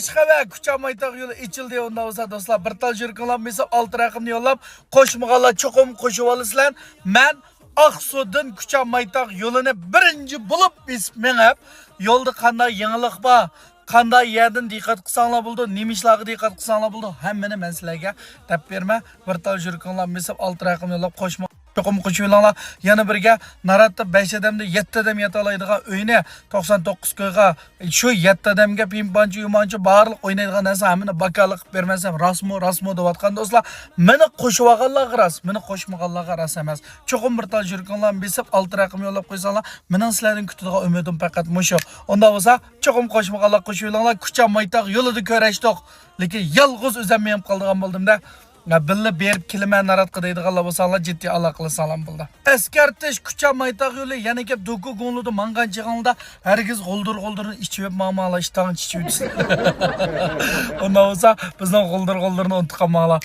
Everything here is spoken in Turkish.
Aşkabay Kucha Maytaq yo'li ichildi. Unda bo'lsa do'stlar, bir tal yurkinglar mesab 6 raqamni yo'llab, qo'shmag'anlar cho'qim qo'shib olasizlar. Men Aqsudan Kucha Maytaq yo'lini birinchi bo'lib mengib, yo'lda qanday yangilik bor, qanday yerdan diqqat qilsanglar bo'ldi, nimishlarga diqqat qilsanglar bo'ldi, hammani men sizlarga deb berma. Bir tal yurkinglar mesab 6 raqamni yo'llab qo'shma Çoxum qo'shinglar. Yana birga Naratda 5 odamda 7 odam yata oladigan uyni 99 ko'yga shu 7 odamga pimpanchi yumonchi barliq o'ynaydigan narsa hamini bakalik qilib bermasam rasmo deyotgan do'stlar, meni qo'shib olganlarga ras, meni qo'shmaganlarga ras emas. Cho'qim bir tal yurkinglar besib 6 raqam yo'llab qo'ysanglar, mening sizlardan kutadigan umidim faqat mushu. Unda bo'lsa, cho'qim qo'shmaganlar qo'shinglar, Kucha Maytaq yo'lida ko'rashdik. Lekin yolg'iz o'zim qoldigan bo'ldimda. Billa berib keliman Naratga deydiganlar bo'lsalar jiddiy aloqa qilsalam bo'ldi. Eskartish Kucha Maytaq yo'li yana kelib do'ku go'nlida mangan chiqanda hargiz g'oldirni ichib mamala ishtan ichib. Unda bo'lsa bizning g'oldirni unutqanmanglar.